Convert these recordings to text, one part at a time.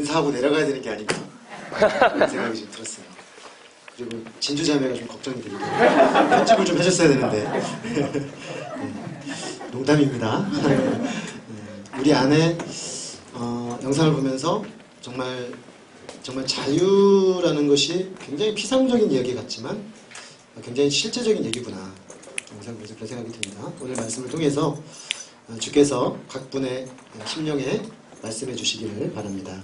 인사하고 내려가야 되는 게 아닌가 그런 생각이 좀 들었어요. 그리고 진주자매가 좀 걱정이 됩니다. 편집을 좀 해줬어야 되는데 농담입니다. 우리 아내 영상을 보면서 정말 자유라는 것이 굉장히 피상적인 이야기 같지만 굉장히 실제적인 얘기구나. 영상을 보면서 그런 생각이 듭니다. 오늘 말씀을 통해서 주께서 각 분의 심령에 말씀해 주시기를 바랍니다.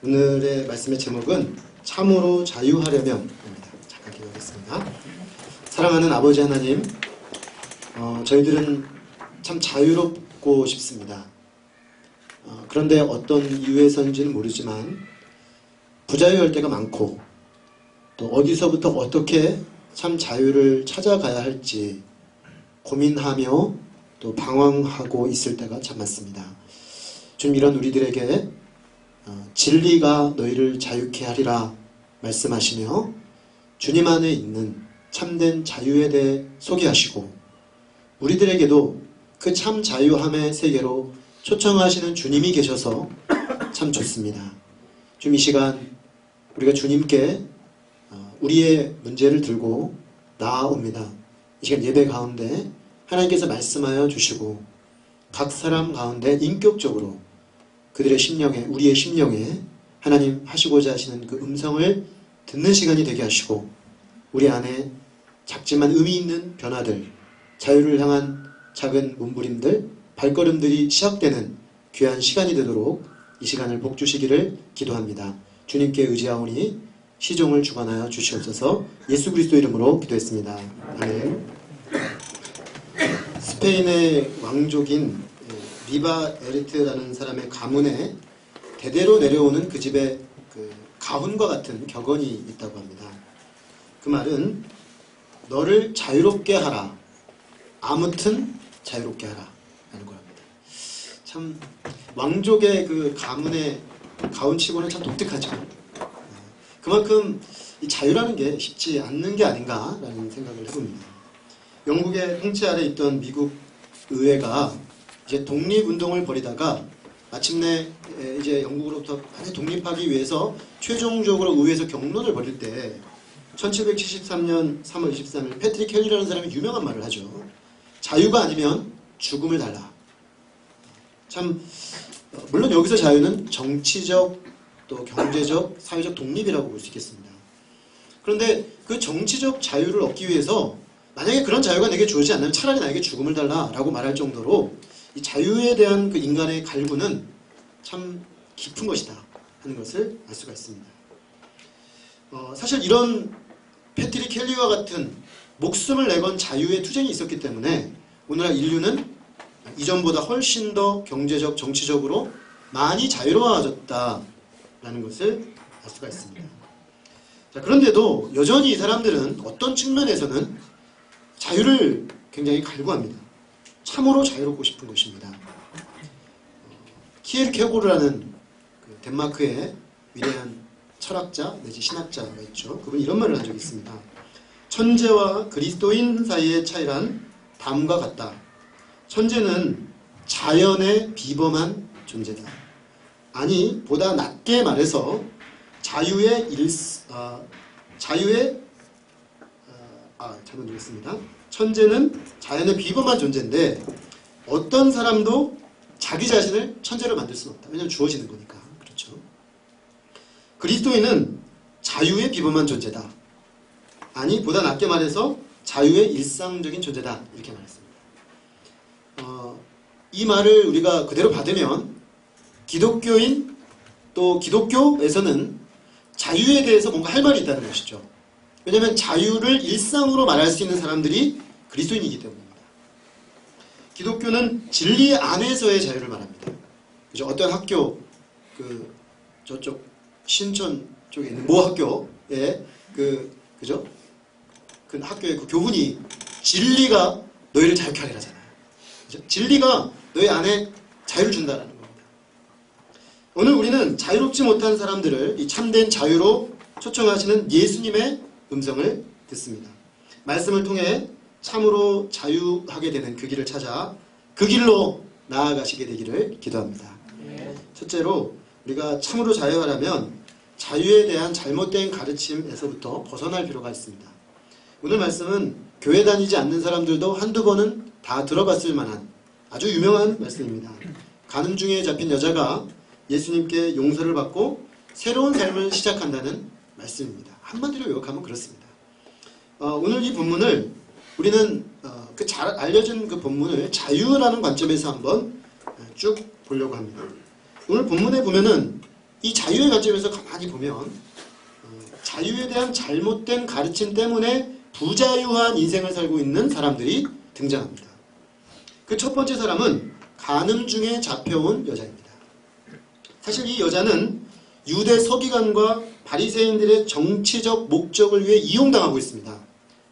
오늘의 말씀의 제목은 참으로 자유하려면입니다. 잠깐 기도하겠습니다. 사랑하는 아버지 하나님, 저희들은 참 자유롭고 싶습니다. 그런데 어떤 이유에서인지는 모르지만 부자유할 때가 많고 또 어디서부터 어떻게 참 자유를 찾아가야 할지 고민하며 또 방황하고 있을 때가 참 많습니다. 좀 이런 우리들에게 진리가 너희를 자유케 하리라 말씀하시며 주님 안에 있는 참된 자유에 대해 소개하시고 우리들에게도 그 참 자유함의 세계로 초청하시는 주님이 계셔서 참 좋습니다. 좀 이 시간 우리가 주님께 우리의 문제를 들고 나아옵니다. 이 시간 예배 가운데 하나님께서 말씀하여 주시고 각 사람 가운데 인격적으로 그들의 심령에, 우리의 심령에 하나님 하시고자 하시는 그 음성을 듣는 시간이 되게 하시고 우리 안에 작지만 의미 있는 변화들, 자유를 향한 작은 몸부림들, 발걸음들이 시작되는 귀한 시간이 되도록 이 시간을 복 주시기를 기도합니다. 주님께 의지하오니 시종을 주관하여 주시옵소서. 예수 그리스도 이름으로 기도했습니다. 아멘. 스페인의 왕족인 리바 에르트라는 사람의 가문에 대대로 내려오는 그 집에 그 가훈과 같은 격언이 있다고 합니다. 그 말은 너를 자유롭게 하라. 아무튼 자유롭게 하라. 라는 거랍니다. 참 왕족의 그 가문의 가훈치고는 참 독특하죠. 그만큼 이 자유라는 게 쉽지 않는 게 아닌가라는 생각을 해봅니다. 영국의 통치 아래 있던 미국 의회가 이제 독립운동을 벌이다가 마침내 이제 영국으로부터 완전히 독립하기 위해서 최종적으로 의회에서 경론을 벌일 때 1773년 3월 23일 패트릭 켈리라는 사람이 유명한 말을 하죠. 자유가 아니면 죽음을 달라. 참 물론 여기서 자유는 정치적 또 경제적 사회적 독립이라고 볼 수 있겠습니다. 그런데 그 정치적 자유를 얻기 위해서 만약에 그런 자유가 내게 주어지지 않는다면 차라리 나에게 죽음을 달라라고 말할 정도로 이 자유에 대한 그 인간의 갈구는 참 깊은 것이다 하는 것을 알 수가 있습니다. 사실 이런 패트릭 켈리와 같은 목숨을 내건 자유의 투쟁이 있었기 때문에 오늘날 인류는 이전보다 훨씬 더 경제적, 정치적으로 많이 자유로워졌다라는 것을 알 수가 있습니다. 자, 그런데도 여전히 이 사람들은 어떤 측면에서는 자유를 굉장히 갈구합니다. 참으로 자유롭고 싶은 것입니다. 키에르케고르라는 그 덴마크의 위대한 철학자 내지 신학자가 있죠. 그분이 이런 말을 한 적이 있습니다. 천재와 그리스도인 사이의 차이란 다음과 같다. 천재는 자연의 비범한 존재다. 아니 보다 낮게 말해서 잘못 읽었습니다. 천재는 자연의 비범한 존재인데 어떤 사람도 자기 자신을 천재로 만들 수는 없다. 왜냐하면 주어지는 거니까. 그렇죠. 그리스도인은 자유의 비범한 존재다. 아니 보다 낮게 말해서 자유의 일상적인 존재다. 이렇게 말했습니다. 이 말을 우리가 그대로 받으면 기독교인 또 기독교에서는 자유에 대해서 뭔가 할 말이 있다는 것이죠. 왜냐하면 자유를 일상으로 말할 수 있는 사람들이 그리스도인이기 때문입니다. 기독교는 진리 안에서의 자유를 말합니다. 그죠? 어떤 학교, 저쪽 신촌 쪽에 있는 모 학교에 그죠? 그 학교의 그 교훈이 진리가 너희를 자유케 하리라 하잖아요. 그죠? 진리가 너희 안에 자유를 준다라는 겁니다. 오늘 우리는 자유롭지 못한 사람들을 이 참된 자유로 초청하시는 예수님의 음성을 듣습니다. 말씀을 통해 참으로 자유하게 되는 그 길을 찾아 그 길로 나아가시게 되기를 기도합니다. 첫째로 우리가 참으로 자유하려면 자유에 대한 잘못된 가르침에서부터 벗어날 필요가 있습니다. 오늘 말씀은 교회 다니지 않는 사람들도 한두 번은 다 들어봤을 만한 아주 유명한 말씀입니다. 간음 중에 잡힌 여자가 예수님께 용서를 받고 새로운 삶을 시작한다는 말씀입니다. 한마디로 요약하면 그렇습니다. 오늘 이 본문을 우리는 그 잘 알려진 그 본문을 자유라는 관점에서 한번 쭉 보려고 합니다. 오늘 본문에 보면은 이 자유의 관점에서 가만히 보면 자유에 대한 잘못된 가르침 때문에 부자유한 인생을 살고 있는 사람들이 등장합니다. 그 첫 번째 사람은 간음 중에 잡혀온 여자입니다. 사실 이 여자는 유대 서기관과 바리새인들의 정치적 목적을 위해 이용당하고 있습니다.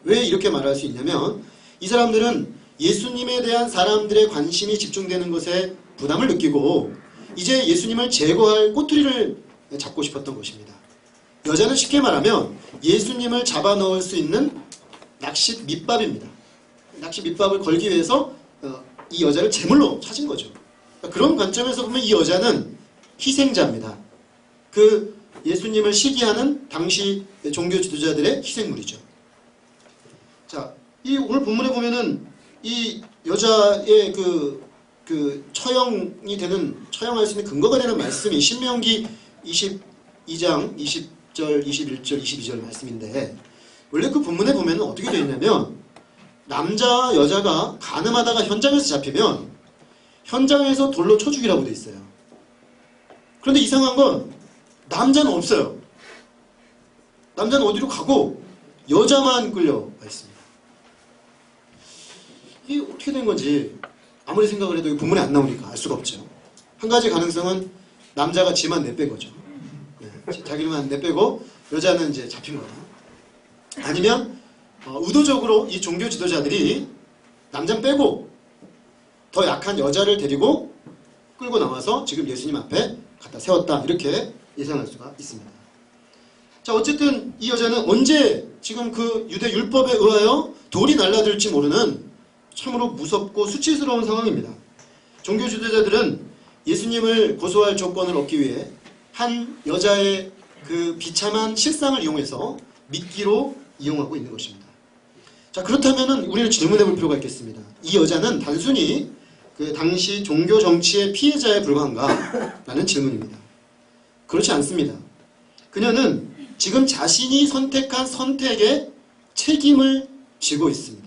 왜 이렇게 말할 수 있냐면 이 사람들은 예수님에 대한 사람들의 관심이 집중되는 것에 부담을 느끼고 이제 예수님을 제거할 꼬투리를 잡고 싶었던 것입니다. 여자는 쉽게 말하면 예수님을 잡아넣을 수 있는 낚시 밑밥입니다. 낚시 밑밥을 걸기 위해서 이 여자를 제물로 찾은 거죠. 그런 관점에서 보면 이 여자는 희생자입니다. 그 예수님을 시기하는 당시 종교 지도자들의 희생물이죠. 자, 이 오늘 본문에 보면은 이 여자의 처형할 수 있는 근거가 되는 말씀이 신명기 22장 20절, 21절, 22절 말씀인데 원래 그 본문에 보면은 어떻게 되어 있냐면 남자 여자가 간음하다가 현장에서 잡히면 현장에서 돌로 쳐 죽이라고 되어 있어요. 그런데 이상한 건 남자는 없어요. 남자는 어디로 가고 여자만 끌려와 있습니다. 이게 어떻게 된 건지 아무리 생각을 해도 본문에 안 나오니까 알 수가 없죠. 한 가지 가능성은 남자가 지만 내뺀 거죠. 네, 자기만 내빼고 여자는 이제 잡힌 거다. 아니면 의도적으로 이 종교 지도자들이 남자 빼고 더 약한 여자를 데리고 끌고 나와서 지금 예수님 앞에 갖다 세웠다. 이렇게 예상할 수가 있습니다. 자, 어쨌든 이 여자는 언제 지금 그 유대 율법에 의하여 돌이 날라들지 모르는 참으로 무섭고 수치스러운 상황입니다. 종교 지도자들은 예수님을 고소할 조건을 얻기 위해 한 여자의 그 비참한 실상을 이용해서 미끼로 이용하고 있는 것입니다. 자, 그렇다면은 우리는 질문해 볼 필요가 있겠습니다. 이 여자는 단순히 그 당시 종교 정치의 피해자에 불과한가? 라는 질문입니다. 그렇지 않습니다. 그녀는 지금 자신이 선택한 선택에 책임을 지고 있습니다.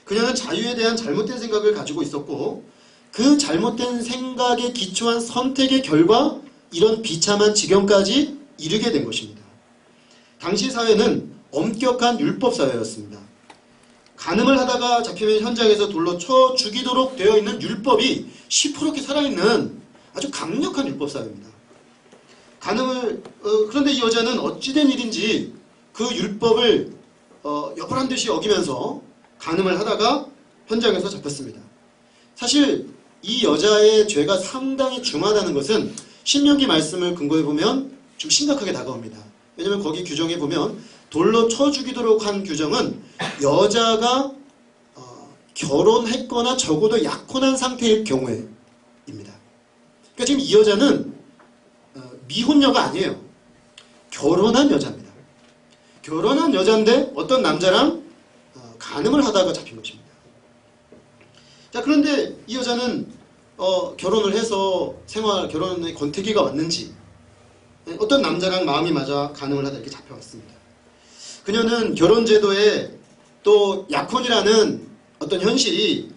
그녀는 자유에 대한 잘못된 생각을 가지고 있었고 그 잘못된 생각에 기초한 선택의 결과 이런 비참한 지경까지 이르게 된 것입니다. 당시 사회는 엄격한 율법 사회였습니다. 간음을 하다가 잡히면 현장에서 돌로 쳐 죽이도록 되어 있는 율법이 시퍼렇게 살아있는 아주 강력한 율법 사회입니다. 그런데 이 여자는 어찌된 일인지 그 율법을 여벌한 듯이 어기면서 간음을 하다가 현장에서 잡혔습니다. 사실 이 여자의 죄가 상당히 중하다는 것은 신명기 말씀을 근거해 보면 좀 심각하게 다가옵니다. 왜냐하면 거기 규정에 보면 돌로 쳐 죽이도록 한 규정은 여자가 결혼했거나 적어도 약혼한 상태일 경우에입니다. 그러니까 지금 이 여자는 미혼녀가 아니에요. 결혼한 여자입니다. 결혼한 여자인데 어떤 남자랑 간음을 하다가 잡힌 것입니다. 자, 그런데 이 여자는 결혼을 해서 결혼의 권태기가 왔는지 어떤 남자랑 마음이 맞아 간음을 하다 이렇게 잡혀왔습니다. 그녀는 결혼제도에 또 약혼이라는 어떤 현실이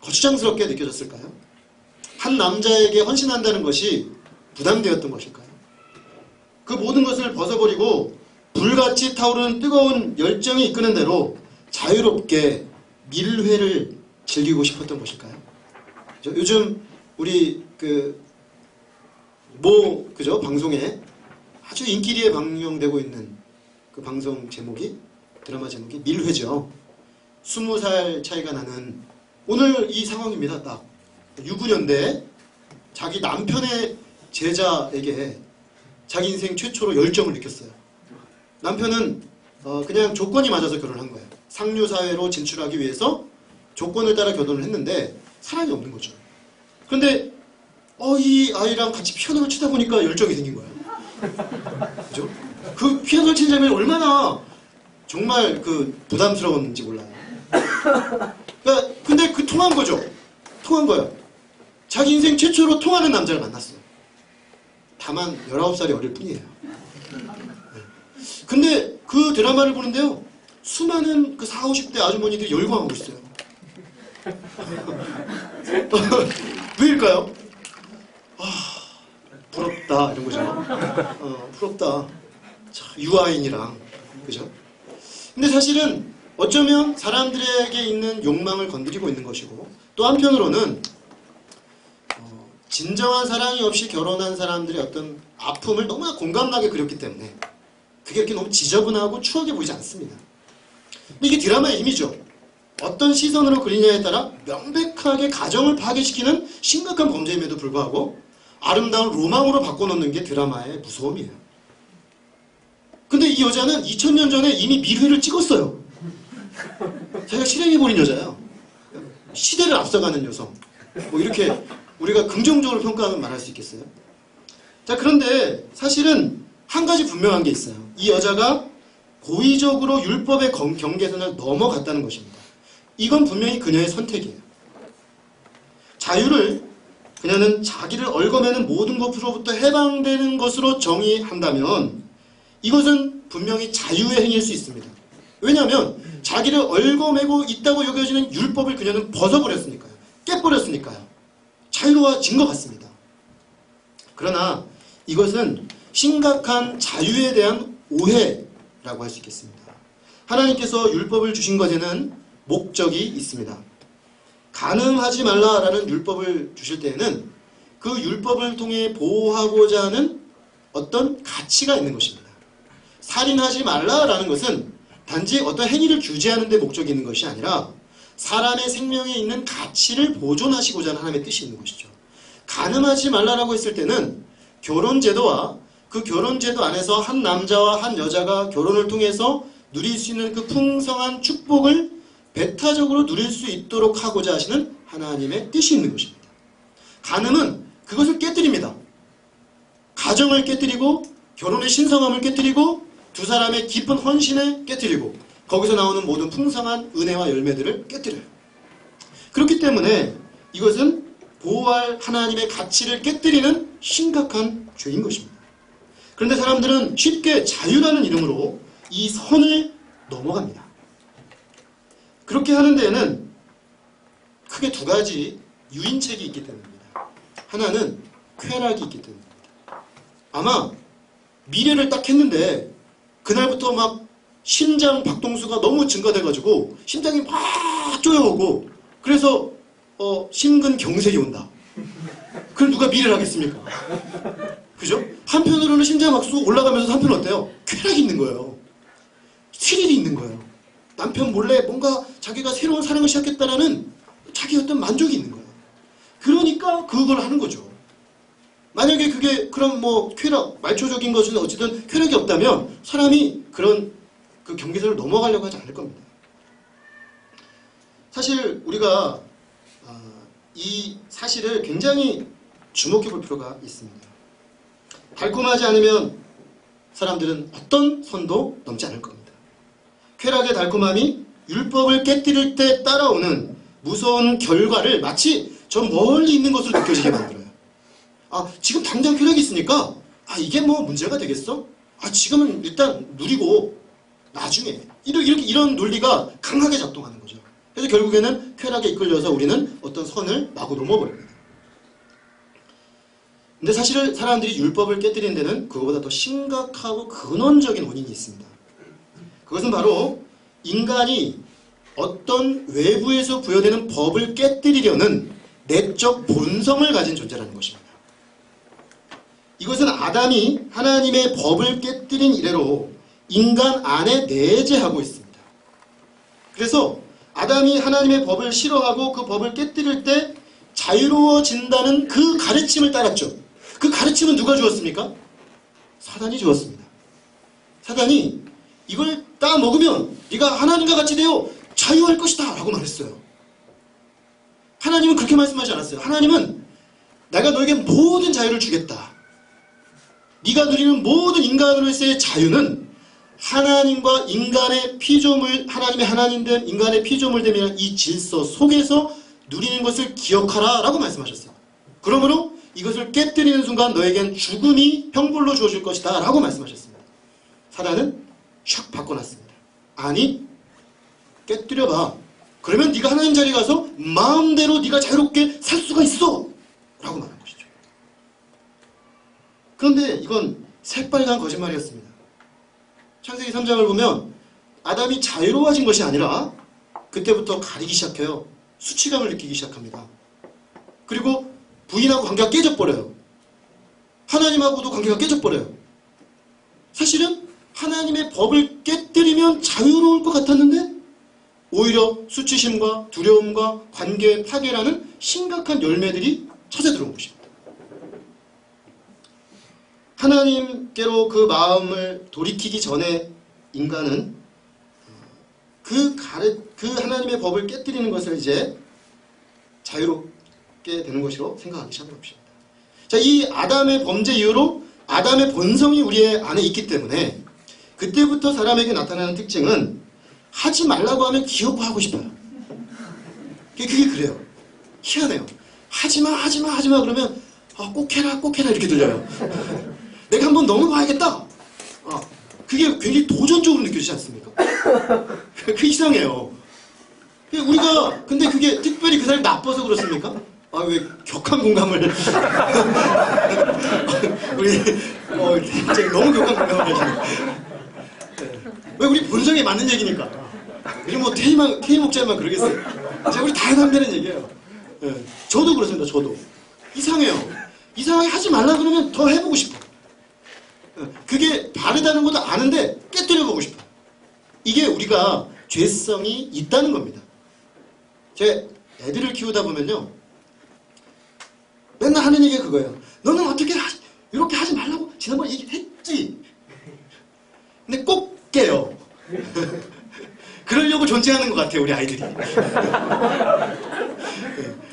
거추장스럽게 느껴졌을까요? 한 남자에게 헌신한다는 것이 부담되었던 것일까요? 그 모든 것을 벗어버리고 불같이 타오르는 뜨거운 열정이 이끄는 대로 자유롭게 밀회를 즐기고 싶었던 것일까요? 요즘 우리 방송에 아주 인기리에 방영되고 있는 그 방송 제목이, 드라마 제목이 밀회죠. 20살 차이가 나는 오늘 이 상황입니다. 딱 유부녀인데 자기 남편의 제자에게 자기 인생 최초로 열정을 느꼈어요. 남편은 그냥 조건이 맞아서 결혼한 거예요. 상류사회로 진출하기 위해서 조건을 따라 결혼을 했는데 사랑이 없는 거죠. 그런데 이 아이랑 같이 피아노를 치다 보니까 열정이 생긴 거야. 그죠? 그 피아노를 치는 장면이 얼마나 정말 그 부담스러웠는지 몰라요. 그러니까 근데 그 통한 거죠. 통한 거야. 자기 인생 최초로 통하는 남자를 만났어요. 다만 19살이 어릴 뿐이에요. 근데 그 드라마를 보는데요, 수많은 그 40, 50대 아주머니들이 열광하고 있어요. 왜일까요? 부럽다 이런 거죠. 부럽다. 자, 유아인이랑, 그죠? 근데 사실은 어쩌면 사람들에게 있는 욕망을 건드리고 있는 것이고, 또 한편으로는 진정한 사랑이 없이 결혼한 사람들의 어떤 아픔을 너무나 공감나게 그렸기 때문에 그게 이렇게 너무 지저분하고 추하게 보이지 않습니다. 근데 이게 드라마의 힘이죠. 어떤 시선으로 그리냐에 따라 명백하게 가정을 파괴시키는 심각한 범죄임에도 불구하고 아름다운 로망으로 바꿔놓는 게 드라마의 무서움이에요. 근데 이 여자는 2000년 전에 이미 미르를 찍었어요. 자기가 실행해버린 여자예요. 시대를 앞서가는 여성. 뭐 이렇게 우리가 긍정적으로 평가하면 말할 수 있겠어요? 자, 그런데 사실은 한 가지 분명한 게 있어요. 이 여자가 고의적으로 율법의 경계선을 넘어갔다는 것입니다. 이건 분명히 그녀의 선택이에요. 자유를 그녀는 자기를 얽어매는 모든 것으로부터 해방되는 것으로 정의한다면 이것은 분명히 자유의 행위일 수 있습니다. 왜냐하면 자기를 얽어매고 있다고 여겨지는 율법을 그녀는 벗어버렸으니까요. 깨버렸으니까요. 자유로워진 것 같습니다. 그러나 이것은 심각한 자유에 대한 오해라고 할 수 있겠습니다. 하나님께서 율법을 주신 것에는 목적이 있습니다. 간음하지 말라라는 율법을 주실 때에는 그 율법을 통해 보호하고자 하는 어떤 가치가 있는 것입니다. 살인하지 말라라는 것은 단지 어떤 행위를 규제하는 데 목적이 있는 것이 아니라 사람의 생명에 있는 가치를 보존하시고자 하는 하나님의 뜻이 있는 것이죠. 간음하지 말라라고 했을 때는 결혼제도와 그 결혼제도 안에서 한 남자와 한 여자가 결혼을 통해서 누릴 수 있는 그 풍성한 축복을 배타적으로 누릴 수 있도록 하고자 하시는 하나님의 뜻이 있는 것입니다. 간음은 그것을 깨뜨립니다. 가정을 깨뜨리고 결혼의 신성함을 깨뜨리고 두 사람의 깊은 헌신을 깨뜨리고 거기서 나오는 모든 풍성한 은혜와 열매들을 깨뜨려요. 그렇기 때문에 이것은 보호할 하나님의 가치를 깨뜨리는 심각한 죄인 것입니다. 그런데 사람들은 쉽게 자유라는 이름으로 이 선을 넘어갑니다. 그렇게 하는 데에는 크게 두 가지 유인책이 있기 때문입니다. 하나는 쾌락이 있기 때문입니다. 아마 미래를 딱 했는데 그날부터 막 심장 박동수가 너무 증가돼가지고 심장이 막 쪼여오고 그래서 심근경색이 온다. 그럼 누가 미래를 하겠습니까? 그죠? 한편으로는 심장 박수 올라가면서 한편 어때요? 쾌락이 있는 거예요. 스릴이 있는 거예요. 남편 몰래 뭔가 자기가 새로운 사랑을 시작했다라는 자기 어떤 만족이 있는 거예요. 그러니까 그걸 하는 거죠. 만약에 그게 그럼 뭐 쾌락, 말초적인 것은 어쨌든 쾌락이 없다면 사람이 그런 그 경계선을 넘어가려고 하지 않을 겁니다. 사실 우리가 이 사실을 굉장히 주목해 볼 필요가 있습니다. 달콤하지 않으면 사람들은 어떤 선도 넘지 않을 겁니다. 쾌락의 달콤함이 율법을 깨뜨릴 때 따라오는 무서운 결과를 마치 저 멀리 있는 것으로 느껴지게 만들어요. 지금 당장 쾌락이 있으니까 이게 뭐 문제가 되겠어? 지금은 일단 누리고 나중에 이런 논리가 강하게 작동하는 거죠. 그래서 결국에는 쾌락에 이끌려서 우리는 어떤 선을 마구 넘어버립니다. 근데 사실 사람들이 율법을 깨뜨리는 데는 그거보다 더 심각하고 근원적인 원인이 있습니다. 그것은 바로 인간이 어떤 외부에서 부여되는 법을 깨뜨리려는 내적 본성을 가진 존재라는 것입니다. 이것은 아담이 하나님의 법을 깨뜨린 이래로 인간 안에 내재하고 있습니다. 그래서 아담이 하나님의 법을 싫어하고 그 법을 깨뜨릴 때 자유로워진다는 그 가르침을 따랐죠. 그 가르침은 누가 주었습니까? 사단이 주었습니다. 사단이 이걸 따 먹으면 네가 하나님과 같이 되어 자유할 것이다 라고 말했어요. 하나님은 그렇게 말씀하지 않았어요. 하나님은 내가 너에게 모든 자유를 주겠다. 네가 누리는 모든 인간으로서의 자유는 하나님과 인간의 피조물, 하나님의 하나님된 인간의 피조물됨이라는 이 질서 속에서 누리는 것을 기억하라 라고 말씀하셨어요. 그러므로 이것을 깨뜨리는 순간 너에겐 죽음이 형벌로 주어질 것이다 라고 말씀하셨습니다. 사단은 샥 바꿔놨습니다. 아니, 깨뜨려봐. 그러면 네가 하나님 자리에 가서 마음대로 네가 자유롭게 살 수가 있어 라고 말한 것이죠. 그런데 이건 새빨간 거짓말이었습니다. 창세기 3장을 보면 아담이 자유로워진 것이 아니라 그때부터 가리기 시작해요. 수치감을 느끼기 시작합니다. 그리고 부인하고 관계가 깨져버려요. 하나님하고도 관계가 깨져버려요. 사실은 하나님의 법을 깨뜨리면 자유로울 것 같았는데 오히려 수치심과 두려움과 관계 파괴라는 심각한 열매들이 찾아 들어온 것입니다. 하나님께로 그 마음을 돌이키기 전에 인간은 그 하나님의 법을 깨뜨리는 것을 이제 자유롭게 되는 것으로 생각하기 시작한 것입니다. 자, 이 아담의 범죄 이후로 아담의 본성이 우리 안에 있기 때문에 그때부터 사람에게 나타나는 특징은 하지 말라고 하면 귀엽고 하고 싶어요. 그게 그래요. 희한해요. 하지마 하지마 하지마 그러면 꼭 해라 꼭 해라 이렇게 들려요. 내가 한번 넘어봐야겠다. 그게 굉장히 도전적으로 느껴지지 않습니까? 그 이상해요. 우리가 근데 그게 특별히 그 사람이 나빠서 그렇습니까? 왜 격한 공감을 우리 갑자기 너무 격한 공감을 하시네. 왜 우리 본성에 맞는 얘기니까. 우리 뭐 테이 목자만 그러겠어요. 우리 다 해당되는 얘기예요. 저도 그렇습니다. 저도 이상해요. 이상하게 하지 말라 그러면 더 해보고 싶어. 그게 바르다는 것도 아는데 깨뜨려보고 싶어. 이게 우리가 죄성이 있다는 겁니다. 제 애들을 키우다 보면요 맨날 하는 얘기가 그거예요. 너는 어떻게 이렇게 하지 말라고 지난번에 얘기했지. 근데 꼭 깨요. 그러려고 존재하는 것 같아요 우리 아이들이.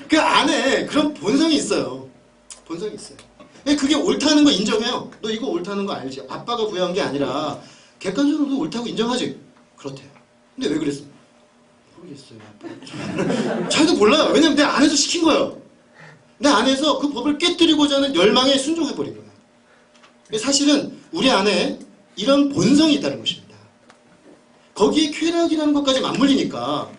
그 안에 그런 본성이 있어요. 본성이 있어요. 그게 옳다는 거 인정해요. 너 이거 옳다는 거 알지? 아빠가 부여한 게 아니라 객관적으로 옳다고 인정하지. 그렇대요. 근데 왜 그랬어? 모르겠어요. 자기도 몰라요. 왜냐면 내 안에서 시킨 거예요. 내 안에서 그 법을 깨뜨리고자 하는 열망에 순종해버린 거예요. 사실은 우리 안에 이런 본성이 있다는 것입니다. 거기에 쾌락이라는 것까지 맞물리니까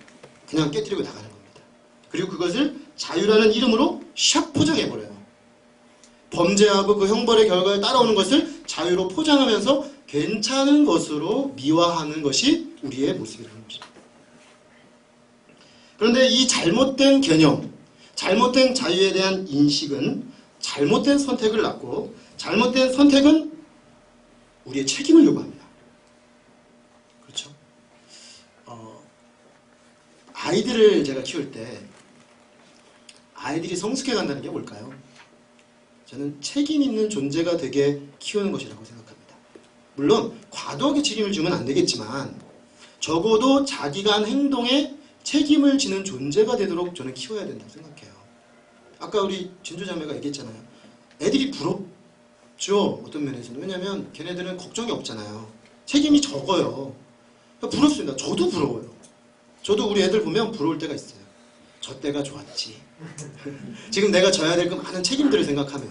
그냥 깨뜨리고 나가는 겁니다. 그리고 그것을 자유라는 이름으로 샥 포장해버려요. 범죄하고 그 형벌의 결과에 따라오는 것을 자유로 포장하면서 괜찮은 것으로 미화하는 것이 우리의 모습이라는 것입니다. 그런데 이 잘못된 개념, 잘못된 자유에 대한 인식은 잘못된 선택을 낳고 잘못된 선택은 우리의 책임을 요구합니다. 그렇죠? 아이들을 제가 키울 때 아이들이 성숙해 간다는 게 뭘까요? 저는 책임 있는 존재가 되게 키우는 것이라고 생각합니다. 물론 과도하게 책임을 주면 안 되겠지만 적어도 자기가 한 행동에 책임을 지는 존재가 되도록 저는 키워야 된다고 생각해요. 아까 우리 진주자매가 얘기했잖아요. 애들이 부럽죠. 어떤 면에서는. 왜냐하면 걔네들은 걱정이 없잖아요. 책임이 적어요. 부럽습니다. 저도 부러워요. 저도 우리 애들 보면 부러울 때가 있어요. 저 때가 좋았지. 지금 내가 져야 될 그 많은 책임들을 생각하면.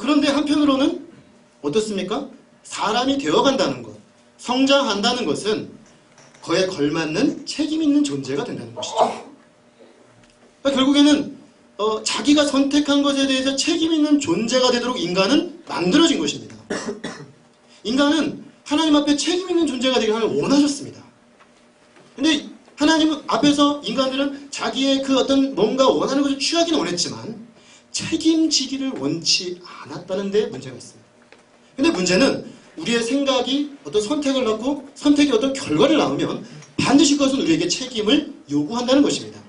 그런데 한편으로는 어떻습니까? 사람이 되어간다는 것, 성장한다는 것은 그에 걸맞는 책임 있는 존재가 된다는 것이죠. 결국에는 자기가 선택한 것에 대해서 책임 있는 존재가 되도록 인간은 만들어진 것입니다. 인간은 하나님 앞에 책임 있는 존재가 되기를 원하셨습니다. 근데 하나님 앞에서 인간들은 자기의 그 어떤 뭔가 원하는 것을 취하기는 원했지만 책임지기를 원치 않았다는 데 문제가 있습니다. 근데 문제는 우리의 생각이 어떤 선택을 낳고 선택이 어떤 결과를 낳으면 반드시 그것은 우리에게 책임을 요구한다는 것입니다.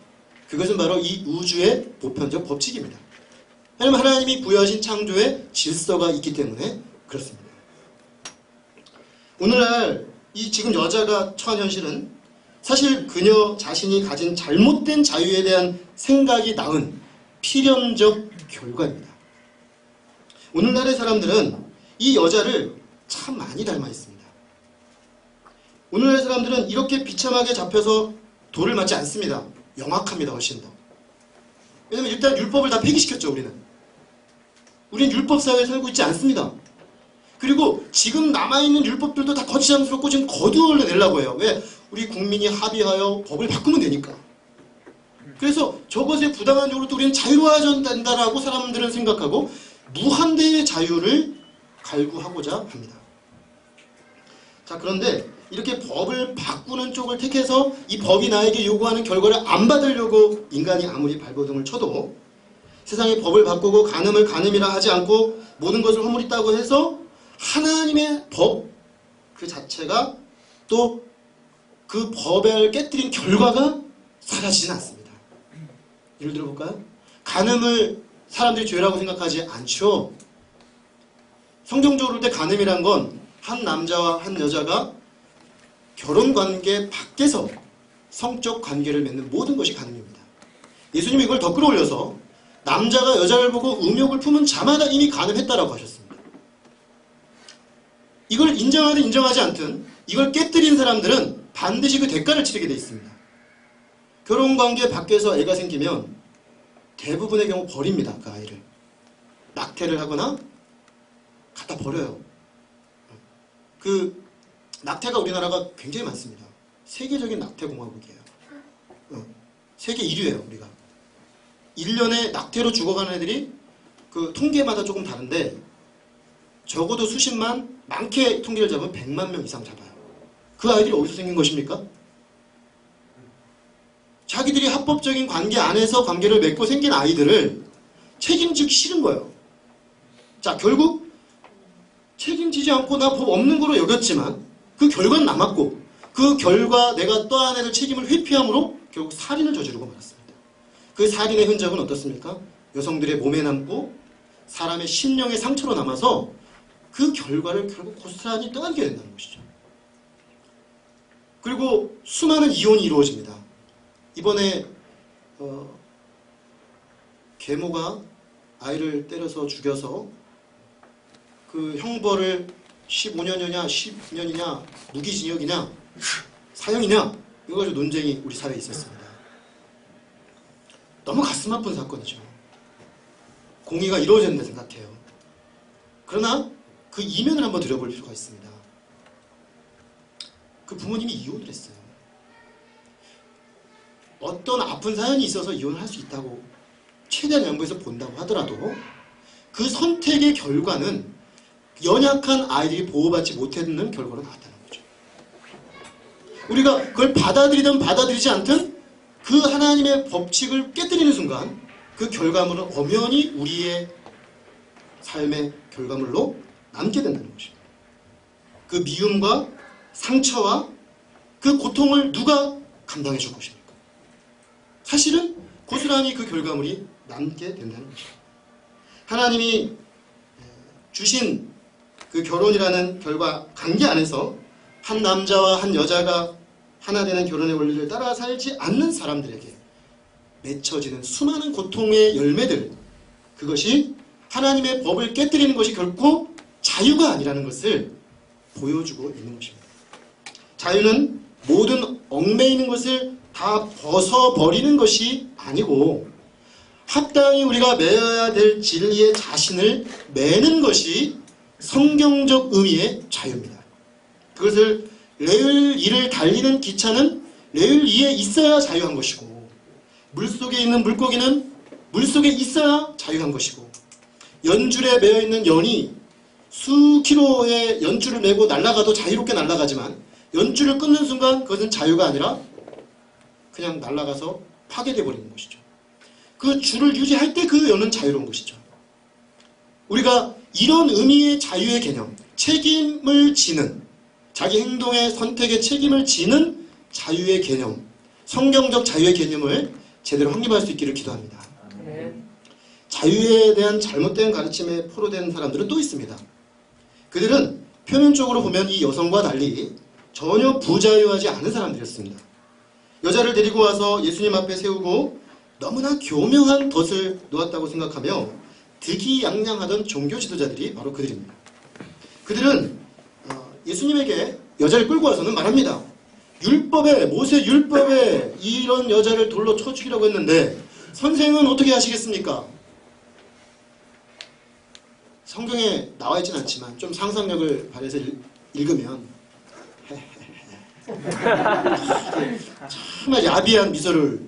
그것은 바로 이 우주의 보편적 법칙입니다. 왜냐하면 하나님이 부여하신 창조의 질서가 있기 때문에 그렇습니다. 오늘날 이 지금 여자가 처한 현실은 사실 그녀 자신이 가진 잘못된 자유에 대한 생각이 낳은 필연적 결과입니다. 오늘날의 사람들은 이 여자를 참 많이 닮아 있습니다. 오늘날의 사람들은 이렇게 비참하게 잡혀서 돌을 맞지 않습니다. 영악합니다. 훨씬 더. 왜냐면 일단 율법을 다 폐기시켰죠. 우리는 율법 사회에 살고 있지 않습니다. 그리고 지금 남아있는 율법들도 다 거치장스럽고 지금 거두어내려고 해요. 왜? 우리 국민이 합의하여 법을 바꾸면 되니까. 그래서 저것에 부당한 쪽으로 또 우리는 자유로워야 된다라고 사람들은 생각하고 무한대의 자유를 갈구하고자 합니다. 자, 그런데 이렇게 법을 바꾸는 쪽을 택해서 이 법이 나에게 요구하는 결과를 안 받으려고 인간이 아무리 발버둥을 쳐도 세상의 법을 바꾸고 간음을 간음이라 하지 않고 모든 것을 허물있다고 해서 하나님의 법 그 자체가 또 그 법을 깨뜨린 결과가 사라지진 않습니다. 예를 들어볼까요? 간음을 사람들이 죄라고 생각하지 않죠. 성경적으로 볼 때 간음이란 건 한 남자와 한 여자가 결혼관계 밖에서 성적 관계를 맺는 모든 것이 간음입니다. 예수님이 이걸 더 끌어올려서 남자가 여자를 보고 음욕을 품은 자마다 이미 간음했다라고 하셨습니다. 이걸 인정하든 인정하지 않든 이걸 깨뜨린 사람들은 반드시 그 대가를 치르게 돼 있습니다. 결혼관계 밖에서 애가 생기면 대부분의 경우 버립니다. 그 아이를. 낙태를 하거나 갖다 버려요. 그 낙태가 우리나라가 굉장히 많습니다. 세계적인 낙태공화국이에요. 세계 1위예요. 우리가. 1년에 낙태로 죽어가는 애들이 그 통계마다 조금 다른데 적어도 수십만, 많게 통계를 잡으면 100만 명 이상 잡아요. 그 아이들이 어디서 생긴 것입니까? 자기들이 합법적인 관계 안에서 관계를 맺고 생긴 아이들을 책임지기 싫은 거예요. 자, 결국 책임지지 않고 나 법 없는 거로 여겼지만 그 결과는 남았고 그 결과 내가 떠안아야 될 책임을 회피함으로 결국 살인을 저지르고 말았습니다. 그 살인의 흔적은 어떻습니까? 여성들의 몸에 남고 사람의 심령의 상처로 남아서 그 결과를 결국 고스란히 떠안게 된다는 것이죠. 그리고 수많은 이혼이 이루어집니다. 이번에 계모가 아이를 때려서 죽여서 그 형벌을 15년이냐 10년이냐 무기징역이냐 사형이냐 이거 가지고 논쟁이 우리 사회에 있었습니다. 너무 가슴 아픈 사건이죠. 공의가 이루어졌는데 생각해요. 그러나 그 이면을 한번 들여볼 필요가 있습니다. 그 부모님이 이혼을 했어요. 어떤 아픈 사연이 있어서 이혼을 할 수 있다고 최대한 양보해서 본다고 하더라도 그 선택의 결과는 연약한 아이들이 보호받지 못했는 결과로 나왔다는 거죠. 우리가 그걸 받아들이든 받아들이지 않든 그 하나님의 법칙을 깨뜨리는 순간 그 결과물은 엄연히 우리의 삶의 결과물로 남게 된다는 것입니다. 그 미움과 상처와 그 고통을 누가 감당해 줄 것입니까? 사실은 고스란히 그 결과물이 남게 된다는 것입니다. 하나님이 주신 그 결혼이라는 결과 관계 안에서 한 남자와 한 여자가 하나 되는 결혼의 원리를 따라 살지 않는 사람들에게 맺혀지는 수많은 고통의 열매들, 그것이 하나님의 법을 깨뜨리는 것이 결코 자유가 아니라는 것을 보여주고 있는 것입니다. 자유는 모든 얽매이는 것을 다 벗어버리는 것이 아니고 합당히 우리가 매어야 될 진리의 자신을 매는 것이 성경적 의미의 자유입니다. 그것을 레을 2를 달리는 기차는 레을 2에 있어야 자유한 것이고 물속에 있는 물고기는 물속에 있어야 자유한 것이고 연줄에 매어있는 연이 수 킬로의 연줄을 메고 날아가도 자유롭게 날아가지만 연줄을 끊는 순간 그것은 자유가 아니라 그냥 날아가서 파괴되어 버리는 것이죠. 그 줄을 유지할 때 그 연은 자유로운 것이죠. 우리가 이런 의미의 자유의 개념, 책임을 지는, 자기 행동의 선택의 책임을 지는 자유의 개념, 성경적 자유의 개념을 제대로 확립할 수 있기를 기도합니다. 자유에 대한 잘못된 가르침에 포로된 사람들은 또 있습니다. 그들은 표면적으로 보면 이 여성과 달리 전혀 부자유하지 않은 사람들이었습니다. 여자를 데리고 와서 예수님 앞에 세우고 너무나 교묘한 덫을 놓았다고 생각하며 득이양양하던 종교 지도자들이 바로 그들입니다. 그들은 예수님에게 여자를 끌고 와서는 말합니다. 모세 율법에 이런 여자를 돌로 쳐 죽이라고 했는데 선생은 어떻게 하시겠습니까? 성경에 나와 있진 않지만 좀 상상력을 발휘해서 읽으면 정말 야비한 미소를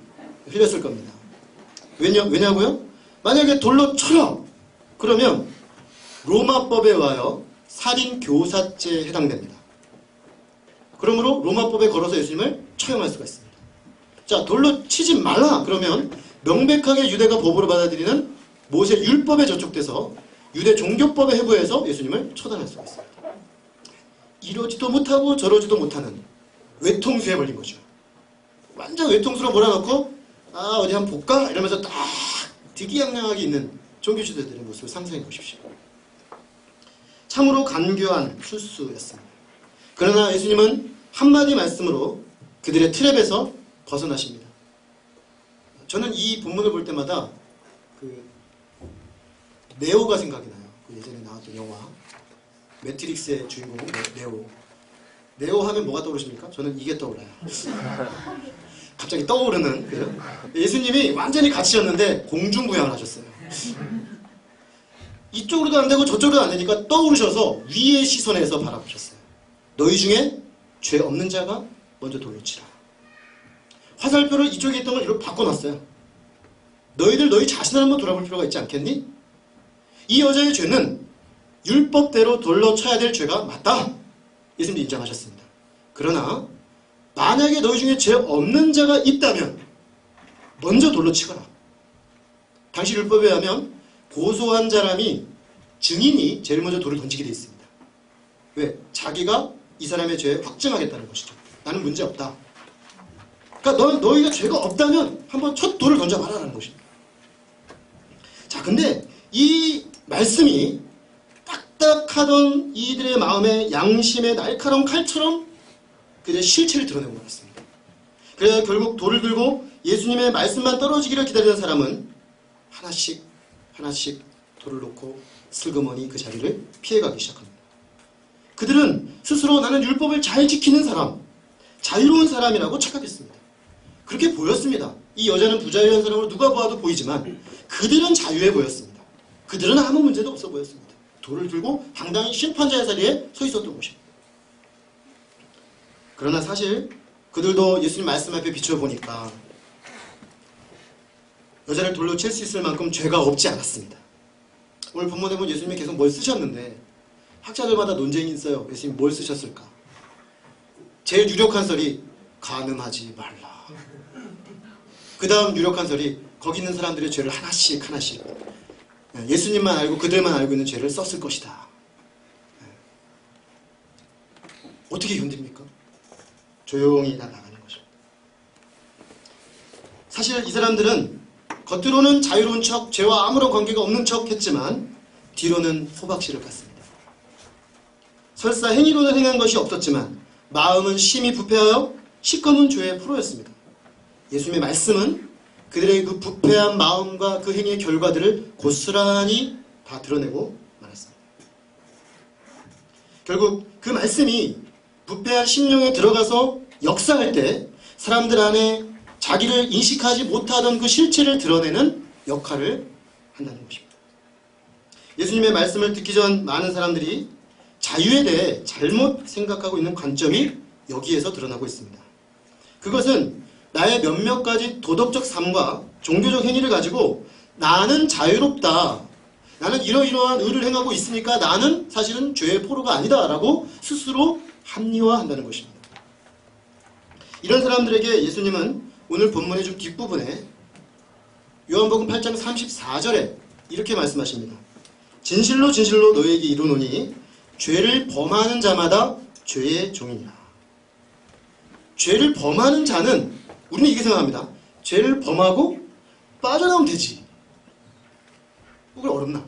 흘렸을 겁니다. 왜냐고요? 만약에 돌로 쳐라! 그러면 로마법에 의하여 살인교사죄에 해당됩니다. 그러므로 로마법에 걸어서 예수님을 처형할 수가 있습니다. 자, 돌로 치지 말라! 그러면 명백하게 유대가 법으로 받아들이는 모세 율법에 저촉돼서 유대 종교법에 해부해서 예수님을 처단할 수가 있습니다. 이러지도 못하고 저러지도 못하는 외통수에 걸린 거죠. 완전 외통수로 몰아넣고 어디 한번 볼까? 이러면서 딱 득이양양하게 있는 종교 지도자들의 모습을 상상해 보십시오. 참으로 간교한 술수였습니다. 그러나 예수님은 한마디 말씀으로 그들의 트랩에서 벗어나십니다. 저는 이 본문을 볼 때마다 네오가 생각이 나요. 예전에 나왔던 영화 매트릭스의 주인공 네오 하면 뭐가 떠오르십니까? 저는 이게 떠올라요. 갑자기 떠오르는 예수님이 완전히 갇히셨는데 공중부양을 하셨어요. 이쪽으로도 안 되고 저쪽으로도 안 되니까 떠오르셔서 위의 시선에서 바라보셨어요. 너희 중에 죄 없는 자가 먼저 돌로 치라. 화살표를 이쪽에 있던 걸 이렇게 바꿔놨어요. 너희 자신을 한번 돌아볼 필요가 있지 않겠니? 이 여자의 죄는 율법대로 돌로 쳐야 될 죄가 맞다. 예수님이 인정하셨습니다. 그러나 만약에 너희 중에 죄 없는 자가 있다면 먼저 돌로 치거라. 당시 율법에 의하면 고소한 사람이 증인이 제일 먼저 돌을 던지게 되어 있습니다. 왜? 자기가 이 사람의 죄에 확증하겠다는 것이죠. 나는 문제 없다. 그러니까 너희가 죄가 없다면 한번 첫 돌을 던져봐라라는 것입니다. 자, 근데 이 말씀이 딱딱하던 이들의 마음에 양심의 날카로운 칼처럼 그들의 실체를 드러내고 말았습니다. 그래서 결국 돌을 들고 예수님의 말씀만 떨어지기를 기다리는 사람은 하나씩 돌을 놓고 슬그머니 그 자리를 피해가기 시작합니다. 그들은 스스로 나는 율법을 잘 지키는 사람, 자유로운 사람이라고 착각했습니다. 그렇게 보였습니다. 이 여자는 부자유한 사람으로 누가 보아도 보이지만 그들은 자유해 보였습니다. 그들은 아무 문제도 없어 보였습니다. 돌을 들고 당당히 심판자의 자리에 서 있었던 것입니다. 그러나 사실 그들도 예수님 말씀 앞에 비춰보니까 여자를 돌로 칠 수 있을 만큼 죄가 없지 않았습니다. 오늘 본문에 보면 예수님이 계속 뭘 쓰셨는데 학자들마다 논쟁이 있어요. 예수님이 뭘 쓰셨을까? 제일 유력한 설이 간음하지 말라. 그 다음 유력한 설이 거기 있는 사람들의 죄를 하나씩 예수님만 알고 그들만 알고 있는 죄를 썼을 것이다. 어떻게 견딥니까? 조용히 나가는 거죠. 사실 이 사람들은 겉으로는 자유로운 척, 죄와 아무런 관계가 없는 척 했지만 뒤로는 호박씨를 갔습니다. 설사 행위로는 행한 것이 없었지만 마음은 심히 부패하여 시커먼 죄의 프로였습니다. 예수님의 말씀은 그들의 그 부패한 마음과 그 행위의 결과들을 고스란히 다 드러내고 말았습니다. 결국 그 말씀이 부패한 심령에 들어가서 역사할 때 사람들 안에 자기를 인식하지 못하던 그 실체를 드러내는 역할을 한다는 것입니다. 예수님의 말씀을 듣기 전 많은 사람들이 자유에 대해 잘못 생각하고 있는 관점이 여기에서 드러나고 있습니다. 그것은 나의 몇몇 가지 도덕적 삶과 종교적 행위를 가지고 나는 자유롭다. 나는 이러이러한 의를 행하고 있으니까 나는 사실은 죄의 포로가 아니다 라고 스스로 합리화한다는 것입니다. 이런 사람들에게 예수님은 오늘 본문의 좀 뒷부분에 요한복음 8장 34절에 이렇게 말씀하십니다. 진실로 진실로 너희에게 이르노니 죄를 범하는 자마다 죄의 종이니라. 죄를 범하는 자는 우리는 이렇게 생각합니다. 죄를 범하고 빠져나오면 되지. 그게 어렵나?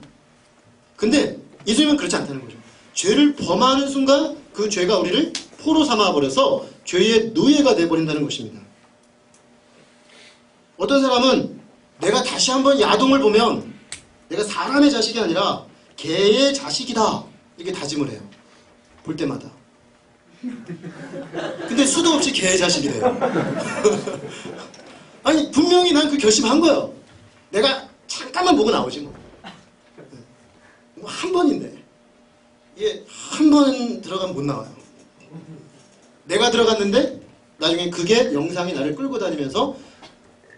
근데 예수님은 그렇지 않다는 거죠. 죄를 범하는 순간 그 죄가 우리를 포로 삼아버려서 죄의 노예가 되어버린다는 것입니다. 어떤 사람은 내가 다시 한번 야동을 보면 내가 사람의 자식이 아니라 개의 자식이다 이렇게 다짐을 해요. 볼 때마다. 근데 수도 없이 개의 자식이래요. 아니 분명히 난 그 결심한 거예요. 내가 잠깐만 보고 나오지 뭐. 한 번인데 이게 한 번 들어가면 못 나와요. 내가 들어갔는데 나중에 그게 영상이 나를 끌고 다니면서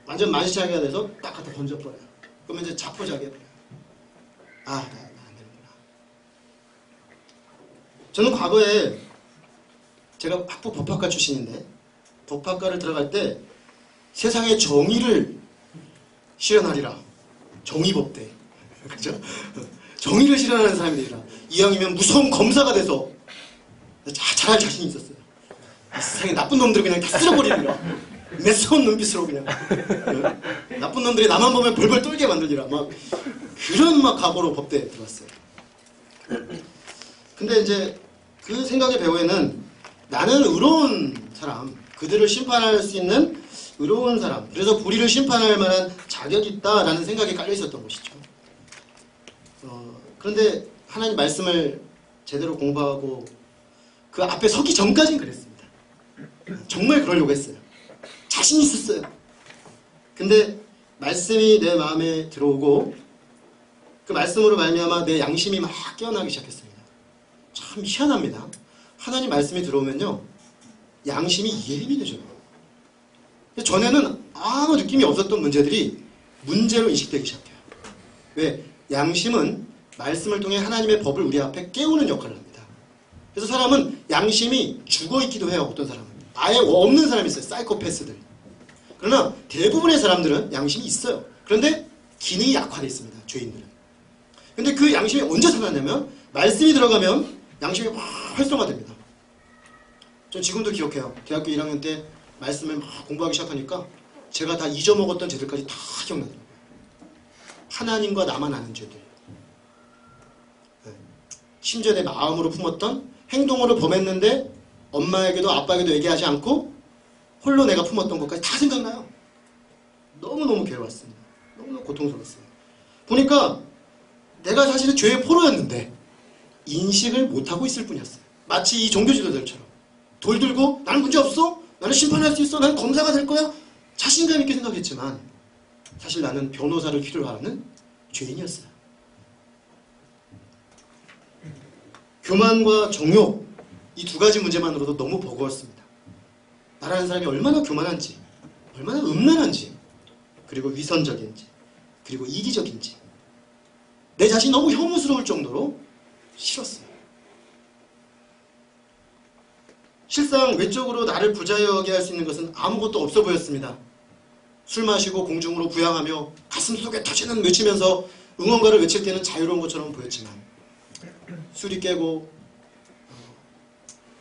완전 만시창이가 돼서 딱 갖다 던져버려요. 그러면 이제 자포자기해 버려요. 아, 나 안 되는구나. 저는 과거에 제가 학부 법학과 출신인데 법학과를 들어갈 때 세상에 정의를 실현하리라. 정의법대. 그죠? 정의를 실현하는 사람이 되리라. 이왕이면 무서운 검사가 돼서 잘할 자신이 있었어요. 세상에 나쁜 놈들을 그냥 다 쓸어버리리라. 매서운 눈빛으로 그냥. 나쁜 놈들이 나만 보면 벌벌 떨게 만들리라. 막 그런 막 각오로 법대에 들어왔어요. 근데 이제 그 생각의 배후에는 나는 의로운 사람, 그들을 심판할 수 있는 의로운 사람, 그래서 불의를 심판할 만한 자격이 있다라는 생각이 깔려 있었던 것이죠. 그런데 하나님 말씀을 제대로 공부하고 그 앞에 서기 전까지는 그랬습니다. 정말 그러려고 했어요. 자신 있었어요. 근데 말씀이 내 마음에 들어오고 그 말씀으로 말미암아 내 양심이 막 깨어나기 시작했습니다. 참 희한합니다. 하나님 말씀이 들어오면요 양심이 예민해져요. 전에는 아무 느낌이 없었던 문제들이 문제로 인식되기 시작해요. 왜? 양심은 말씀을 통해 하나님의 법을 우리 앞에 깨우는 역할을 합니다. 그래서 사람은 양심이 죽어있기도 해요. 어떤 사람은 아예 없는 사람이 있어요. 사이코패스들. 그러나 대부분의 사람들은 양심이 있어요. 그런데 기능이 약화되어 있습니다. 죄인들은. 근데 그 양심이 언제 살아나냐면 말씀이 들어가면 양심이 막 활성화됩니다. 전 지금도 기억해요. 대학교 1학년 때 말씀을 막 공부하기 시작하니까 제가 다 잊어먹었던 죄들까지 다 기억나더라고요. 하나님과 나만 아는 죄들. 심지어 내 마음으로 품었던 행동으로 범했는데 엄마에게도 아빠에게도 얘기하지 않고 홀로 내가 품었던 것까지 다 생각나요. 너무너무 괴로웠습니다. 너무너무 고통스러웠어요. 보니까 내가 사실은 죄의 포로였는데 인식을 못하고 있을 뿐이었어요. 마치 이 종교 지도자들처럼 돌 들고 나는 문제없어? 나는 심판할 수 있어? 나는 검사가 될 거야? 자신감 있게 생각했지만 사실 나는 변호사를 필요로 하는 죄인이었어요. 교만과 정욕 이 두 가지 문제만으로도 너무 버거웠습니다. 나라는 사람이 얼마나 교만한지 얼마나 음란한지 그리고 위선적인지 그리고 이기적인지 내 자신이 너무 혐오스러울 정도로 싫었어요. 실상 외적으로 나를 부자여게 할 수 있는 것은 아무것도 없어 보였습니다. 술 마시고 공중으로 부양하며 가슴속에 터지는 외치면서 응원가를 외칠 때는 자유로운 것처럼 보였지만 술이 깨고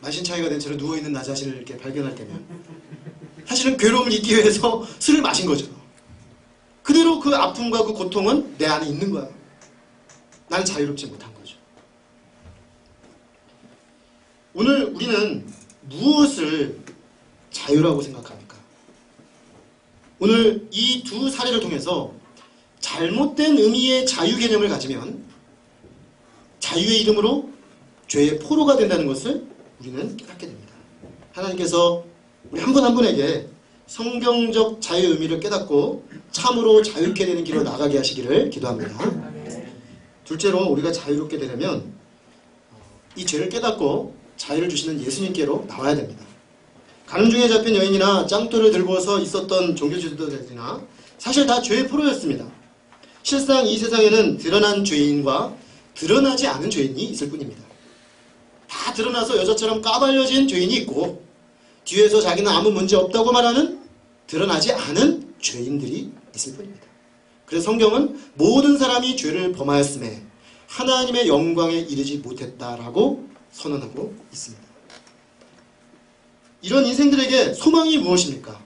만신창이가 된 채로 누워있는 나 자신을 이렇게 발견할 때면 사실은 괴로움을 잊기 위해서 술을 마신 거죠. 그대로 그 아픔과 그 고통은 내 안에 있는 거야. 나는 자유롭지 못한 거죠. 오늘 우리는 무엇을 자유라고 생각합니까? 오늘 이 두 사례를 통해서 잘못된 의미의 자유 개념을 가지면 자유의 이름으로 죄의 포로가 된다는 것을 우리는 깨닫게 됩니다. 하나님께서 우리 한 분 한 분에게 성경적 자유의 의미를 깨닫고 참으로 자유롭게 되는 길로 나가게 하시기를 기도합니다. 둘째로 우리가 자유롭게 되려면 이 죄를 깨닫고 자유를 주시는 예수님께로 나와야 됩니다. 가늠 중에 잡힌 여인이나 짱돌을 들고서 있었던 종교 지도자들이나 사실 다 죄의 포로였습니다. 실상 이 세상에는 드러난 죄인과 드러나지 않은 죄인이 있을 뿐입니다. 다 드러나서 여자처럼 까발려진 죄인이 있고 뒤에서 자기는 아무 문제 없다고 말하는 드러나지 않은 죄인들이 있을 뿐입니다. 그래서 성경은 모든 사람이 죄를 범하였음에 하나님의 영광에 이르지 못했다라고 선언하고 있습니다. 이런 인생들에게 소망이 무엇입니까?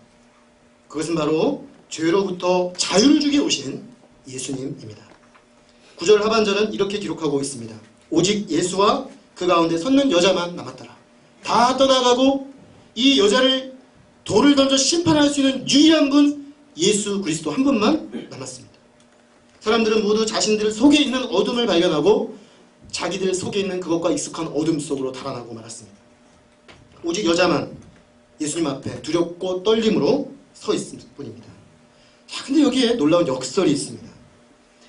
그것은 바로 죄로부터 자유를 주게 오신 예수님입니다. 9절 하반절은 이렇게 기록하고 있습니다. 오직 예수와 그 가운데 섰는 여자만 남았더라. 다 떠나가고 이 여자를 돌을 던져 심판할 수 있는 유일한 분 예수 그리스도 한 분만 남았습니다. 사람들은 모두 자신들 속에 있는 어둠을 발견하고 자기들 속에 있는 그것과 익숙한 어둠 속으로 달아나고 말았습니다. 오직 여자만 예수님 앞에 두렵고 떨림으로 서 있을 뿐입니다. 자, 근데 여기에 놀라운 역설이 있습니다.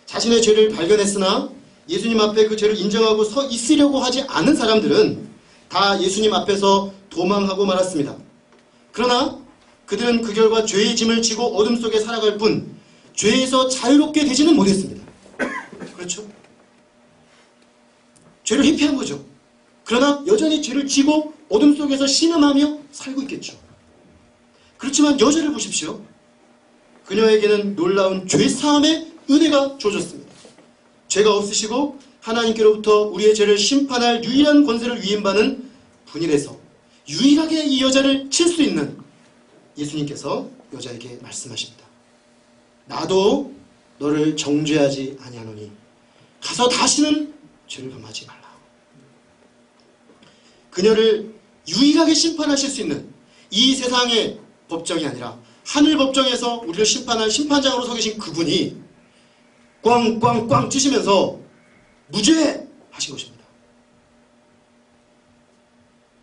자신의 죄를 발견했으나 예수님 앞에 그 죄를 인정하고 서 있으려고 하지 않은 사람들은 다 예수님 앞에서 도망하고 말았습니다. 그러나 그들은 그 결과 죄의 짐을 지고 어둠 속에 살아갈 뿐 죄에서 자유롭게 되지는 못했습니다. 그렇죠? 죄를 회피한 거죠. 그러나 여전히 죄를 지고 어둠 속에서 신음하며 살고 있겠죠. 그렇지만 여자를 보십시오. 그녀에게는 놀라운 죄사함의 은혜가 주어졌습니다. 죄가 없으시고 하나님께로부터 우리의 죄를 심판할 유일한 권세를 위임받은 분이라서 유일하게 이 여자를 칠 수 있는 예수님께서 여자에게 말씀하십니다. 나도 너를 정죄하지 아니하노니 가서 다시는 죄를 범하지 말라. 그녀를 유일하게 심판하실 수 있는 이 세상의 법정이 아니라 하늘 법정에서 우리를 심판할 심판장으로 서 계신 그분이 꽝꽝꽝 치시면서 무죄 하신 것입니다.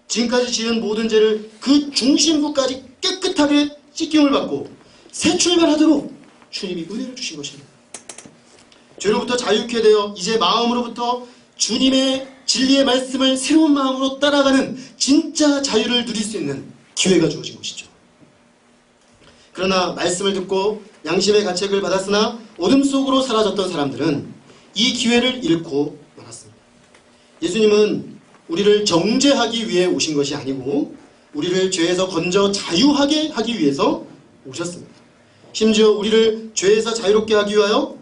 지금까지 지은 모든 죄를 그 중심부까지 깨끗하게 씻김을 받고 새 출발하도록 주님이 은혜를 주신 것입니다. 죄로부터 자유케 되어 이제 마음으로부터 주님의 진리의 말씀을 새로운 마음으로 따라가는 진짜 자유를 누릴 수 있는 기회가 주어진 것이죠. 그러나 말씀을 듣고 양심의 가책을 받았으나 어둠 속으로 사라졌던 사람들은 이 기회를 잃고 말았습니다. 예수님은 우리를 정죄하기 위해 오신 것이 아니고 우리를 죄에서 건져 자유하게 하기 위해서 오셨습니다. 심지어 우리를 죄에서 자유롭게 하기 위하여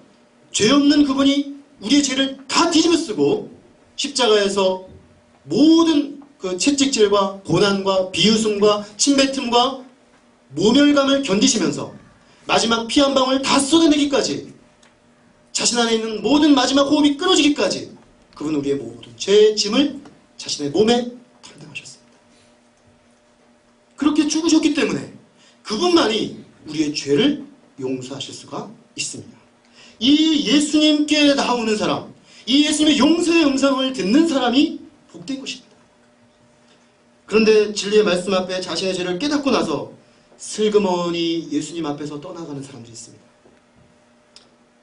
죄 없는 그분이 우리의 죄를 다 뒤집어 쓰고 십자가에서 모든 그 채찍질과 고난과 비웃음과 침뱉음과 모멸감을 견디시면서 마지막 피 한 방울 다 쏟아내기까지 자신 안에 있는 모든 마지막 호흡이 끊어지기까지 그분은 우리의 모든 죄의 짐을 자신의 몸에 담당하셨습니다. 그렇게 죽으셨기 때문에 그분만이 우리의 죄를 용서하실 수가 있습니다. 이 예수님께 나오는 사람, 이 예수님의 용서의 음성을 듣는 사람이 복된 것입니다. 그런데 진리의 말씀 앞에 자신의 죄를 깨닫고 나서 슬그머니 예수님 앞에서 떠나가는 사람들이 있습니다.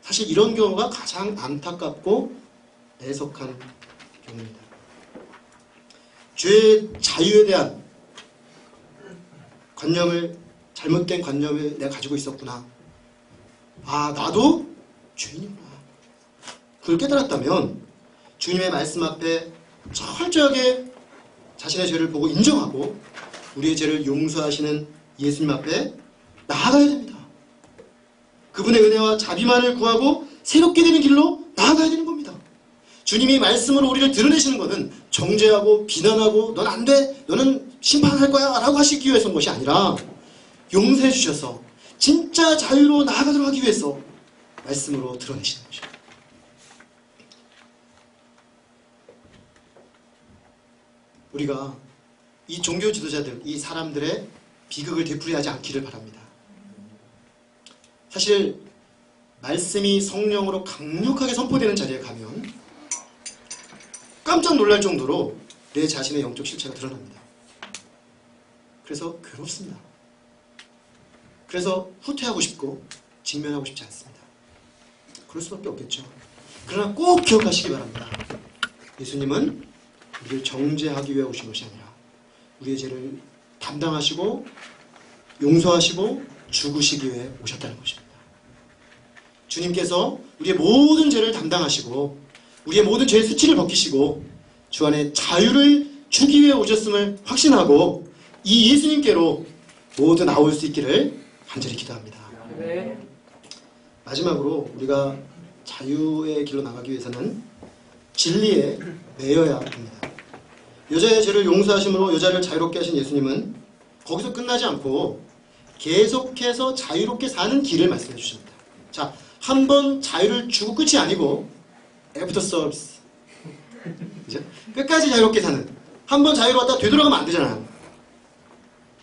사실 이런 경우가 가장 안타깝고 애석한 경우입니다. 죄의 자유에 대한 관념을, 잘못된 관념을 내가 가지고 있었구나. 아, 나도 죄인이구나. 그걸 깨달았다면 주님의 말씀 앞에 철저하게 자신의 죄를 보고 인정하고 우리의 죄를 용서하시는 예수님 앞에 나아가야 됩니다. 그분의 은혜와 자비만을 구하고 새롭게 되는 길로 나아가야 되는 겁니다. 주님이 말씀으로 우리를 드러내시는 것은 정죄하고 비난하고 넌 안 돼, 너는 심판할 거야 라고 하시기 위해서 온 것이 아니라 용서해 주셔서 진짜 자유로 나아가도록 하기 위해서 말씀으로 드러내시는 것입니다. 우리가 이 종교 지도자들, 이 사람들의 비극을 되풀이하지 않기를 바랍니다. 사실 말씀이 성령으로 강력하게 선포되는 자리에 가면 깜짝 놀랄 정도로 내 자신의 영적 실체가 드러납니다. 그래서 괴롭습니다. 그래서 후퇴하고 싶고 직면하고 싶지 않습니다. 그럴 수밖에 없겠죠. 그러나 꼭 기억하시기 바랍니다. 예수님은 우리를 정죄하기 위해 오신 것이 아니라 우리의 죄를 담당하시고 용서하시고 죽으시기 위해 오셨다는 것입니다. 주님께서 우리의 모든 죄를 담당하시고 우리의 모든 죄의 수치를 벗기시고 주 안에 자유를 주기 위해 오셨음을 확신하고 이 예수님께로 모두 나올 수 있기를 간절히 기도합니다. 네. 마지막으로 우리가 자유의 길로 나가기 위해서는 진리에 매여야 합니다. 여자의 죄를 용서하심으로 여자를 자유롭게 하신 예수님은 거기서 끝나지 않고 계속해서 자유롭게 사는 길을 말씀해 주십니다. 자, 한 번 자유를 주고 끝이 아니고 애프터 서비스, 그죠? 끝까지 자유롭게 사는. 한 번 자유로웠다 되돌아가면 안 되잖아요.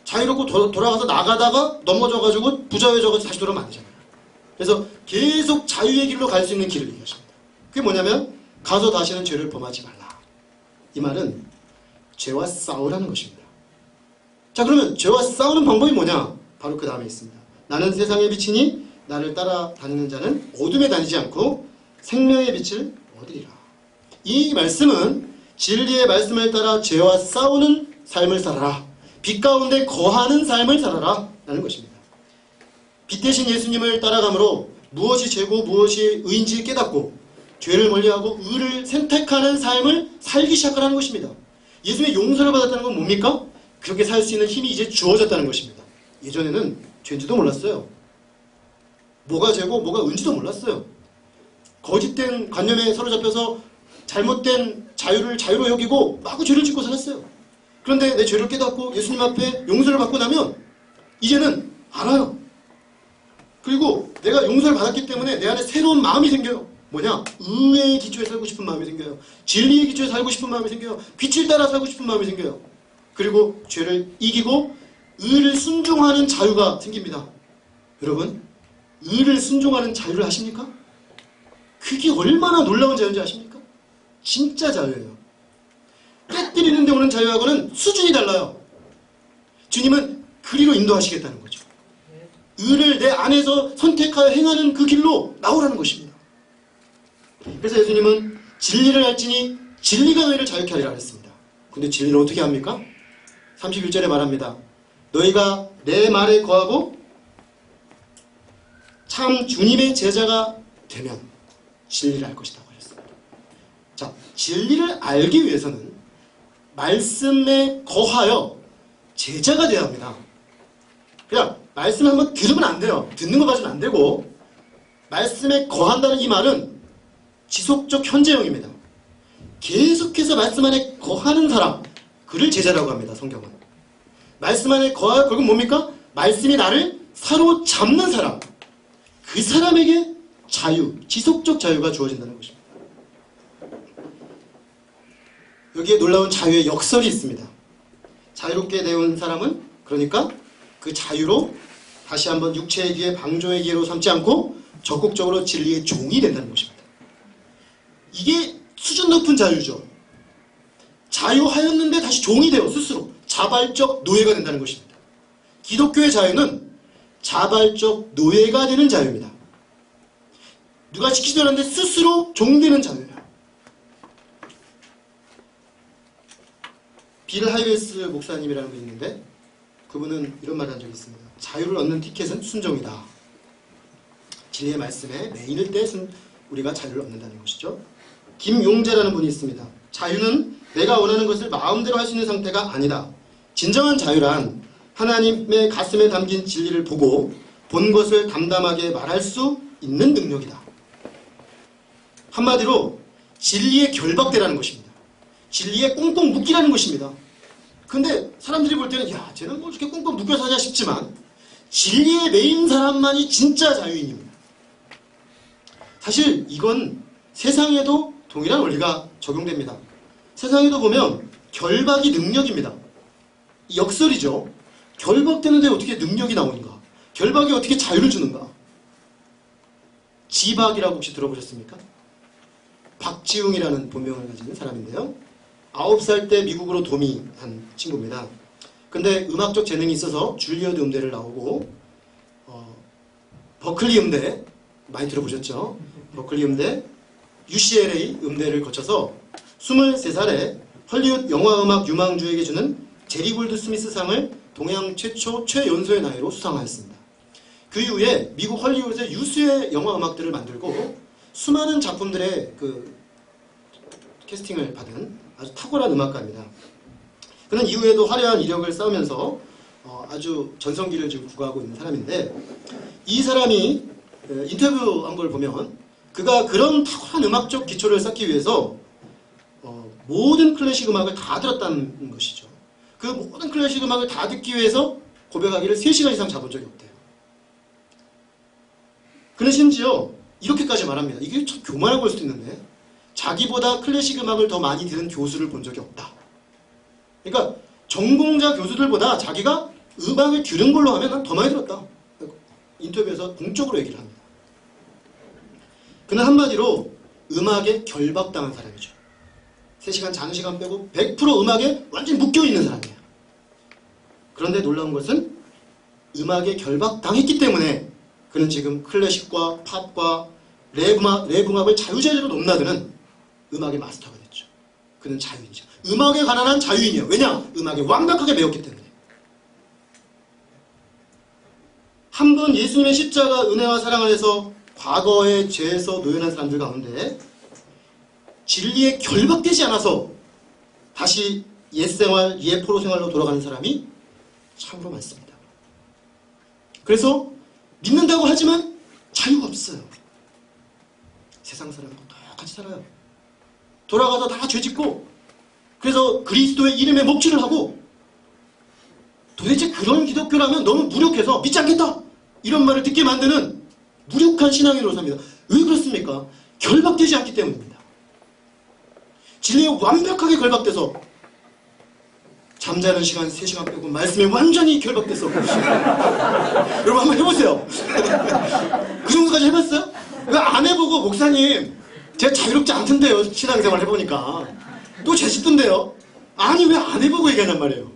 자유롭고 돌아가서 나가다가 넘어져가지고 부자여져가지고 다시 돌아오면 안 되잖아요. 그래서 계속 자유의 길로 갈 수 있는 길을 얘기하십니다. 그게 뭐냐면 가서 다시는 죄를 범하지 말라. 이 말은 죄와 싸우라는 것입니다. 자, 그러면 죄와 싸우는 방법이 뭐냐? 바로 그 다음에 있습니다. 나는 세상의 빛이니 나를 따라다니는 자는 어둠에 다니지 않고 생명의 빛을 얻으리라. 이 말씀은 진리의 말씀을 따라 죄와 싸우는 삶을 살아라. 빛 가운데 거하는 삶을 살아라 라는 것입니다. 빛 대신 예수님을 따라가므로 무엇이 죄고 무엇이 의인지 깨닫고 죄를 멀리하고 의를 선택하는 삶을 살기 시작하라는 것입니다. 예수님의 용서를 받았다는 건 뭡니까? 그렇게 살 수 있는 힘이 이제 주어졌다는 것입니다. 예전에는 죄인지도 몰랐어요. 뭐가 죄고 뭐가 의인지도 몰랐어요. 거짓된 관념에 사로잡혀서 잘못된 자유를 자유로 여기고 마구 죄를 짓고 살았어요. 그런데 내 죄를 깨닫고 예수님 앞에 용서를 받고 나면 이제는 알아요. 그리고 내가 용서를 받았기 때문에 내 안에 새로운 마음이 생겨요. 뭐냐? 의의 기초에 살고 싶은 마음이 생겨요. 진리의 기초에 살고 싶은 마음이 생겨요. 빛을 따라 살고 싶은 마음이 생겨요. 그리고 죄를 이기고 의를 순종하는 자유가 생깁니다. 여러분, 의를 순종하는 자유를 아십니까? 그게 얼마나 놀라운 자유인지 아십니까? 진짜 자유예요. 깨뜨리는 데 오는 자유하고는 수준이 달라요. 주님은 그리로 인도하시겠다는 거죠. 의를 내 안에서 선택하여 행하는 그 길로 나오라는 것입니다. 그래서 예수님은 진리를 알지니 진리가 너희를 자유케 하리라 했습니다. 근데 진리를 어떻게 합니까? 31절에 말합니다. 너희가 내 말에 거하고 참 주님의 제자가 되면 진리를 알 것이다 하셨습니다. 자, 진리를 알기 위해서는 말씀에 거하여 제자가 되어야 합니다. 그냥 말씀을 한번 들으면 안 돼요. 듣는 거 가지고는 안 되고, 말씀에 거한다는 이 말은 지속적 현재형입니다. 계속해서 말씀 안에 거하는 사람, 그를 제자라고 합니다. 성경은. 말씀 안에 거하여 결국 뭡니까? 말씀이 나를 사로잡는 사람, 그 사람에게 자유, 지속적 자유가 주어진다는 것입니다. 여기에 놀라운 자유의 역설이 있습니다. 자유롭게 되어온 사람은 그러니까 그 자유로 다시 한번 육체의 기회, 방조의 기회로 삼지 않고 적극적으로 진리의 종이 된다는 것입니다. 이게 수준 높은 자유죠. 자유하였는데 다시 종이 되어 스스로 자발적 노예가 된다는 것입니다. 기독교의 자유는 자발적 노예가 되는 자유입니다. 누가 지키지 않았는데 스스로 종되는 자유예요. 빌 하이웨스 목사님이라는 분이 있는데 그분은 이런 말을 한 적이 있습니다. 자유를 얻는 티켓은 순종이다. 진리의 말씀에 매일 때 우리가 자유를 얻는다는 것이죠. 김용재라는 분이 있습니다. 자유는 내가 원하는 것을 마음대로 할 수 있는 상태가 아니다. 진정한 자유란 하나님의 가슴에 담긴 진리를 보고 본 것을 담담하게 말할 수 있는 능력이다. 한마디로 진리에 결박되라는 것입니다. 진리에 꽁꽁 묶이라는 것입니다. 근데 사람들이 볼 때는 야, 쟤는 뭐 이렇게 꽁꽁 묶여 사냐 싶지만 진리에 매인 사람만이 진짜 자유인입니다. 사실 이건 세상에도 동일한 원리가 적용됩니다. 세상에도 보면 결박이 능력입니다. 역설이죠. 결박되는데 어떻게 능력이 나오는가? 결박이 어떻게 자유를 주는가? 지박이라고 혹시 들어보셨습니까? 박지웅이라는 본명을 가진 사람인데요. 9살 때 미국으로 도미한 친구입니다. 근데 음악적 재능이 있어서 줄리어드 음대를 나오고 버클리 음대 많이 들어보셨죠? 버클리 음대, UCLA 음대를 거쳐서 23살에 헐리우드 영화음악 유망주에게 주는 제리 골드스미스상을 동양 최초 최연소의 나이로 수상하였습니다. 그 이후에 미국 헐리우드의 유수의 영화음악들을 만들고 수많은 작품들의 캐스팅을 받은 아주 탁월한 음악가입니다. 그는 이후에도 화려한 이력을 쌓으면서 아주 전성기를 지금 구가하고 있는 사람인데, 이 사람이 인터뷰한 걸 보면 그가 그런 탁월한 음악적 기초를 쌓기 위해서 모든 클래식 음악을 다 들었다는 것이죠. 그 모든 클래식 음악을 다 듣기 위해서 고백하기를 3시간 이상 자본 적이 없대요. 그는 심지어 이렇게까지 말합니다. 이게 참 교만한 걸 수도 있는데 자기보다 클래식 음악을 더 많이 들은 교수를 본 적이 없다. 그러니까 전공자 교수들보다 자기가 음악을 들은 걸로 하면 난 더 많이 들었다. 인터뷰에서 공적으로 얘기를 합니다. 그는 한마디로 음악에 결박당한 사람이죠. 3시간 자는 시간 빼고 100% 음악에 완전히 묶여있는 사람이에요. 그런데 놀라운 것은 음악에 결박당했기 때문에 그는 지금 클래식과 팝과 랩 음악을 자유자재로 넘나드는 음악의 마스터가 됐죠. 그는 자유인이죠. 음악에 관한 한 자유인이에요. 왜냐? 음악에 완벽하게 배웠기 때문에. 한 번 예수님의 십자가 은혜와 사랑을 해서 과거의 죄에서 노연한 사람들 가운데 진리에 결박되지 않아서 다시 옛생활, 옛 포로 생활로 돌아가는 사람이 참으로 많습니다. 그래서 믿는다고 하지만 자유가 없어요. 세상 사람하고 똑같이 살아요. 돌아가서 다 죄짓고 그래서 그리스도의 이름에 목줄을 하고 도대체 그런 기독교라면 너무 무력해서 믿지 않겠다! 이런 말을 듣게 만드는 무력한 신앙인으로 삽니다. 왜 그렇습니까? 결박되지 않기 때문입니다. 진리에 완벽하게 결박돼서 잠자는 시간 3시간 빼고 말씀에 완전히 결박돼서 여러분 한번 해보세요. 그 정도까지 해봤어요? 왜 안 해보고 목사님 제가 자유롭지 않던데요. 신앙생활 해보니까 또 죄짓던데요. 아니 왜 안 해보고 얘기하냔 말이에요.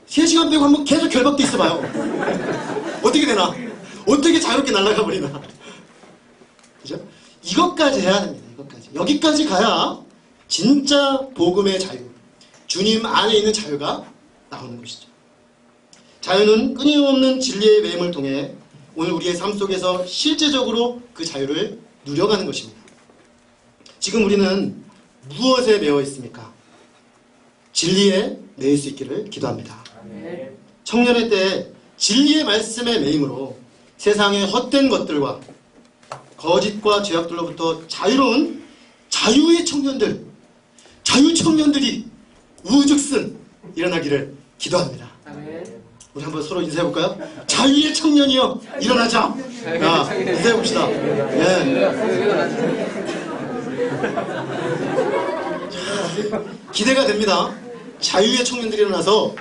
3시간 빼고 한번 계속 결박돼 있어봐요. 어떻게 되나? 어떻게 자유롭게 날아가 버리나? 그죠? 이것까지 해야 됩니다. 이것까지. 여기까지 가야 진짜 복음의 자유, 주님 안에 있는 자유가 나오는 것이죠. 자유는 끊임없는 진리의 매임을 통해 오늘 우리의 삶 속에서 실제적으로 그 자유를 누려가는 것입니다. 지금 우리는 무엇에 매여 있습니까? 진리에 매일 수 있기를 기도합니다. 청년의 때 진리의 말씀에 매임으로 세상의 헛된 것들과 거짓과 죄악들로부터 자유로운 자유의 청년들, 자유 청년들이 우죽순 일어나기를 기도합니다. 우리 한번 서로 인사해볼까요? 자유의 청년이여 일어나자. 자, 인사해봅시다. 기대가 됩니다. 자유의 청년들이 일어나서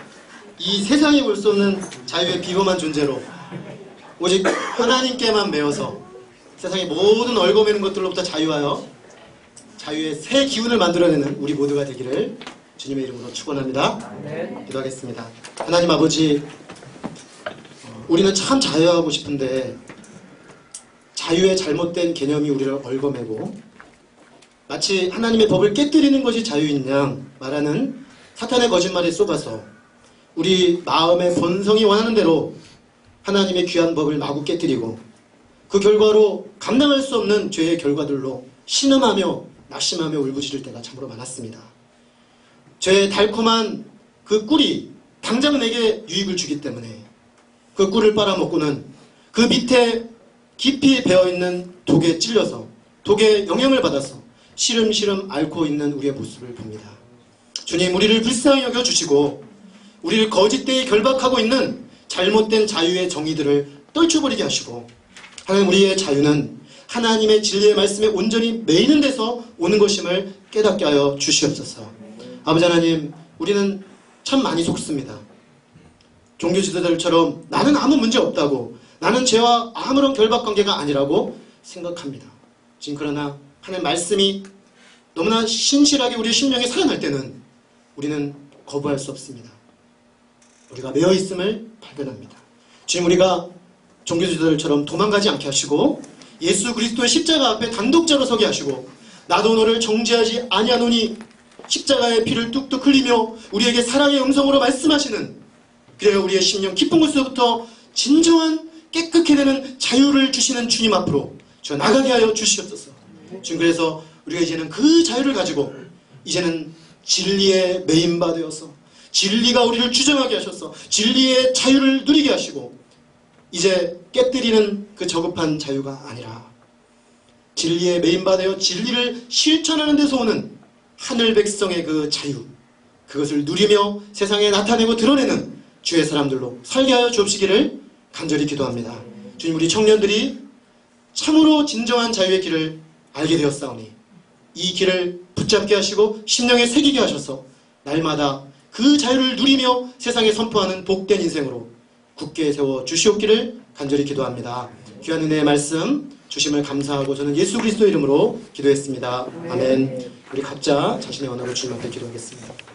이 세상이 볼 수 없는 자유의 비범한 존재로 오직 하나님께만 매어서 세상의 모든 얽어매는 것들로부터 자유하여 자유의 새 기운을 만들어내는 우리 모두가 되기를 주님의 이름으로 축원합니다. 기도하겠습니다. 하나님 아버지, 우리는 참 자유하고 싶은데 자유의 잘못된 개념이 우리를 얽어매고 마치 하나님의 법을 깨뜨리는 것이 자유인 양 말하는 사탄의 거짓말에 속아서 우리 마음의 본성이 원하는 대로 하나님의 귀한 법을 마구 깨뜨리고 그 결과로 감당할 수 없는 죄의 결과들로 신음하며 낙심하며 울부짖을 때가 참으로 많았습니다. 죄의 달콤한 그 꿀이 당장 내게 유익을 주기 때문에 그 꿀을 빨아먹고는 그 밑에 깊이 배어있는 독에 찔려서 독의 영향을 받아서 시름시름 앓고 있는 우리의 모습을 봅니다. 주님, 우리를 불쌍히 여겨주시고 우리를 거짓되이 결박하고 있는 잘못된 자유의 정의들을 떨쳐버리게 하시고 하나님, 우리의 자유는 하나님의 진리의 말씀에 온전히 매이는 데서 오는 것임을 깨닫게 하여 주시옵소서. 아버지 하나님, 우리는 참 많이 속습니다. 종교 지도자들처럼 나는 아무 문제 없다고, 나는 죄와 아무런 결박관계가 아니라고 생각합니다. 지금 그러나 하나님 말씀이 너무나 신실하게 우리의 심령에 살아날 때는 우리는 거부할 수 없습니다. 우리가 매여 있음을 발견합니다. 지금 우리가 종교 지도자들처럼 도망가지 않게 하시고 예수 그리스도의 십자가 앞에 단독자로 서게 하시고 나도 너를 정죄하지 아니하노니 십자가의 피를 뚝뚝 흘리며 우리에게 사랑의 음성으로 말씀하시는, 그래야 우리의 심령 깊은 곳에서부터 진정한 깨끗게 되는 자유를 주시는 주님 앞으로 주여 나가게 하여 주시옵소서. 지금 그래서 우리가 이제는 그 자유를 가지고 이제는 진리에 매임바 되어서 진리가 우리를 주장하게 하셔서 진리의 자유를 누리게 하시고 이제 깨뜨리는 그 저급한 자유가 아니라 진리에 매임바 되어 진리를 실천하는 데서 오는 하늘 백성의 그 자유, 그것을 누리며 세상에 나타내고 드러내는 주의 사람들로 살게 하여 주옵시기를 간절히 기도합니다. 주님, 우리 청년들이 참으로 진정한 자유의 길을 알게 되었사오니 이 길을 붙잡게 하시고 심령에 새기게 하셔서 날마다 그 자유를 누리며 세상에 선포하는 복된 인생으로 굳게 세워 주시옵기를 간절히 기도합니다. 귀한 은혜의 말씀 주심을 감사하고 저는 예수 그리스도 이름으로 기도했습니다. 아멘. 우리 각자 자신의 언어로 주님 앞에 기도하겠습니다.